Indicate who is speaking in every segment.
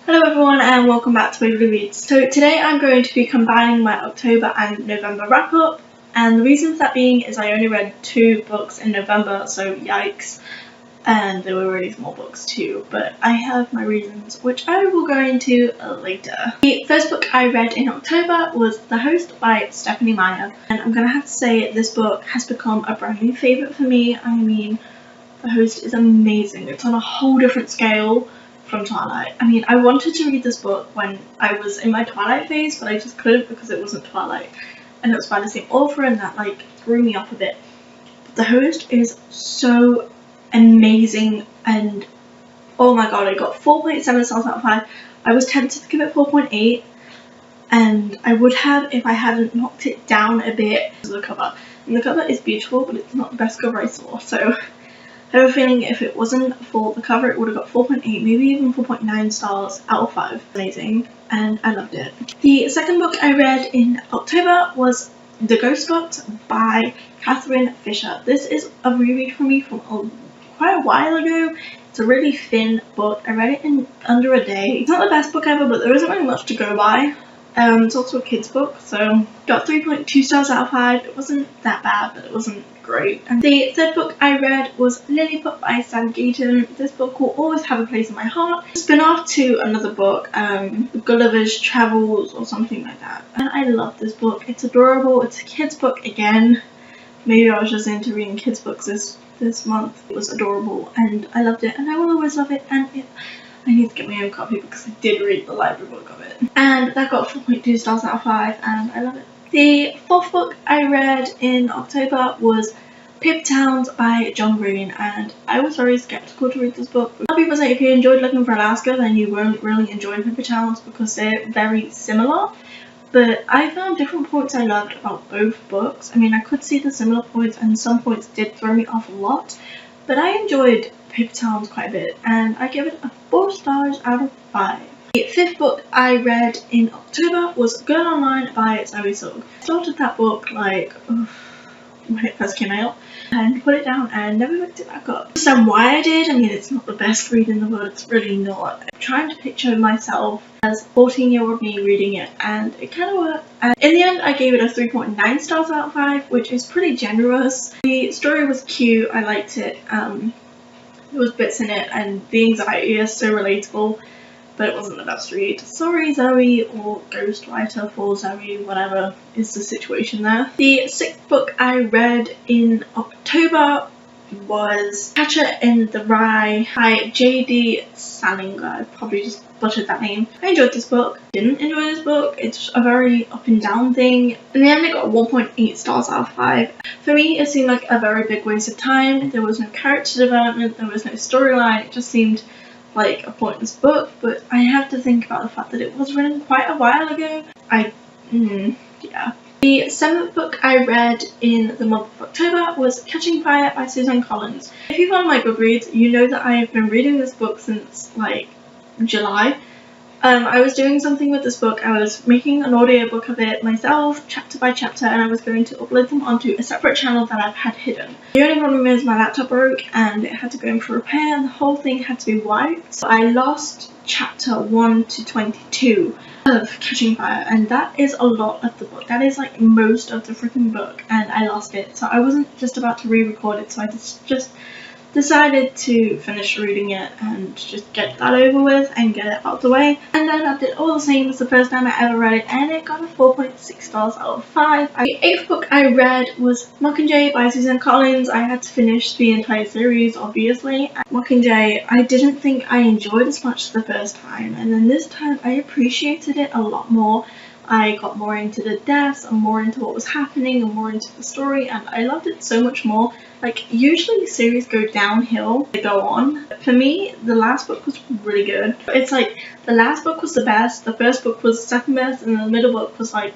Speaker 1: Hello everyone and welcome back to WaverlyReads. So today I'm going to be combining my October and November wrap up, and the reason for that being is I only read 2 books in November, so yikes, and they were really small books too, but I have my reasons which I will go into later. The first book I read in October was The Host by Stephanie Meyer, and I'm gonna have to say this book has become a brand new favourite for me. I mean, The Host is amazing. It's on a whole different scale from Twilight. I mean, I wanted to read this book when I was in my Twilight phase, but I just couldn't because it wasn't Twilight, and it was by the same author, and that like threw me off a bit. But The Host is so amazing, and oh my god, I got 4.7 stars out of 5. I was tempted to give it 4.8, and I would have if I hadn't knocked it down a bit. The cover, and the cover is beautiful, but it's not the best cover I saw, so I have a feeling if it wasn't for the cover it would have got 4.8, maybe even 4.9 stars out of 5. Amazing, and I loved it. The second book I read in October was The Ghost Box by Catherine Fisher. This is a reread for me from quite a while ago. It's a really thin book. I read it in under a day. It's not the best book ever, but there isn't really much to go by. It's also a kid's book, so got 3.2 stars out of 5. It wasn't that bad, but it wasn't great. And the third book I read was Lilliput by Sangeeta. This book will always have a place in my heart. It's spin off to another book, Gulliver's Travels or something like that. And I love this book. It's adorable. It's a kid's book again. Maybe I was just into reading kids books this month. It was adorable and I loved it, and I will always love it, and I need to get my own copy because I did read the library book of it. And that got 4.2 stars out of 5, and I love it. The fourth book I read in October was Paper Towns by John Brennan, and I was very skeptical to read this book. A lot of people say if you enjoyed Looking for Alaska then you won't really enjoy Paper Towns because they're very similar. But I found different points I loved about both books. I mean, I could see the similar points and some points did throw me off a lot, but I enjoyed Paper Towns quite a bit, and I give it a 4 stars out of 5. The fifth book I read in October was Girl Online by Zoe Sugg. I started that book like when it first came out and put it down and never picked it back up. So why I did, I mean, it's not the best read in the world, it's really not. I'm trying to picture myself as 14-year-old me reading it, and it kind of worked. And in the end I gave it a 3.9 stars out of 5, which is pretty generous. The story was cute, I liked it. There was bits in it, and the anxiety is so relatable, but it wasn't the best read. Sorry Zoe, or ghostwriter for Zoe, whatever is the situation there. The sixth book I read in October was Catcher in the Rye by J.D. Salinger. I probably just butchered that name. I enjoyed this book. Didn't enjoy this book. It's a very up and down thing. In the end I got 1.8 stars out of 5. For me it seemed like a very big waste of time. There was no character development, there was no storyline. It just seemed like a pointless book, but I have to think about the fact that it was written quite a while ago. Yeah. The seventh book I read in the month of October was Catching Fire by Susan Collins. If you follow my Goodreads, you know that I have been reading this book since like July. I was doing something with this book. I was making an audiobook of it myself, chapter by chapter, and I was going to upload them onto a separate channel that I've had hidden. The only problem is my laptop broke and it had to go in for repair, and the whole thing had to be wiped. So I lost chapter 1 to 22 of Catching Fire, and that is a lot of the book. That is like most of the freaking book, and I lost it. So I wasn't just about to re-record it, so I just decided to finish reading it and just get that over with and get it out of the way. And I loved it all the same as the first time I ever read it, and it got a 4.6 stars out of 5. The eighth book I read was Mockingjay by Susan Collins. I had to finish the entire series, obviously. Mockingjay, I didn't think I enjoyed as much the first time, and then this time I appreciated it a lot more. I got more into the deaths and more into what was happening and more into the story, and I loved it so much more. Like, usually series go downhill, they go on. For me, the last book was really good. It's like, the last book was the best, the first book was the second best, and the middle book was like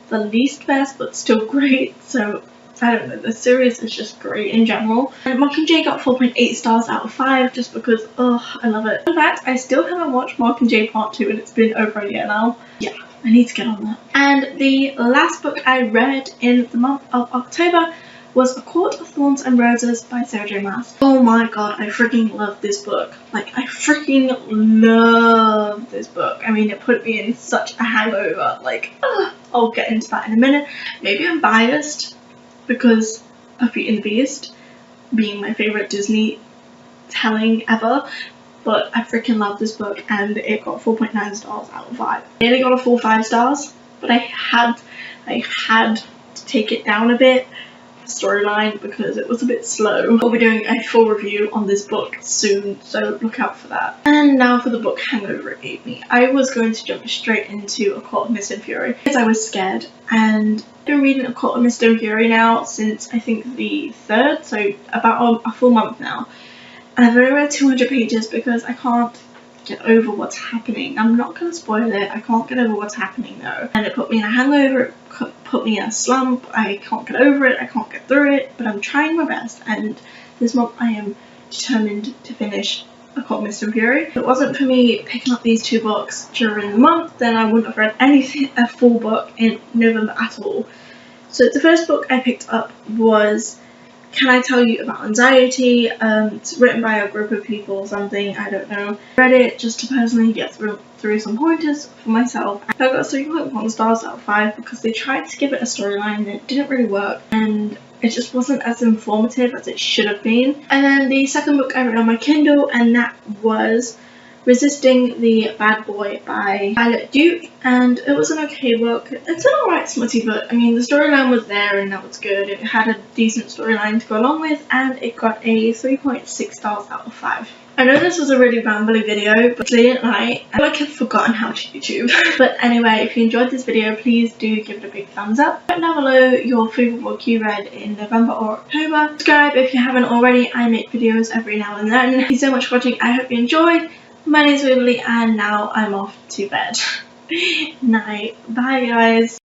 Speaker 1: the least best, but still great. So, I don't know, the series is just great in general. And Mockingjay got 4.8 stars out of 5 just because, I love it. In fact, I still haven't watched Mockingjay Part 2 and it's been over a year now. Yeah, I need to get on that. And the last book I read in the month of October was A Court of Thorns and Roses by Sarah J Maas. Oh my god, I freaking love this book. Like, I freaking love this book. I mean, it put me in such a hangover. Like, I'll get into that in a minute. Maybe I'm biased because of Beauty and the Beast being my favourite Disney telling ever, but I freaking love this book, and it got 4.9 stars out of 5. I nearly got a full 5 stars, but I had to take it down a bit, the storyline, because it was a bit slow. I'll be doing a full review on this book soon, so look out for that. And now for the book hangover it gave me. I was going to jump straight into A Court of Mist and Fury because I was scared, and I've been reading A Court of Mist and Fury now since I think the 3rd, so about a full month now. And I've only read 200 pages because I can't get over what's happening. I'm not going to spoil it. I can't get over what's happening though. And it put me in a hangover, it put me in a slump. I can't get over it, I can't get through it, but I'm trying my best, and this month I am determined to finish A Court of Mist and Fury. If it wasn't for me picking up these 2 books during the month, then I wouldn't have read a full book in November at all. So the first book I picked up was Can I Tell You About Anxiety? It's written by a group of people or something, I don't know. I read it just to personally get through some pointers for myself. I got 3.1 stars out of 5 because they tried to give it a storyline and it didn't really work, and it just wasn't as informative as it should have been. And then the second book I read on my Kindle, and that was Resisting the Bad Boy by Violet Duke, and it was an okay book. It's an alright smutty book. I mean, the storyline was there and that was good. It had a decent storyline to go along with, and it got a 3.6 stars out of 5. I know this was a really rambly video, but I didn't lie. I feel like I've forgotten how to YouTube. But anyway, if you enjoyed this video, please do give it a big thumbs up. Comment down below your favourite book you read in November or October. Subscribe if you haven't already. I make videos every now and then. Thank you so much for watching. I hope you enjoyed. My name is Waverly, and now I'm off to bed. Night. Bye guys.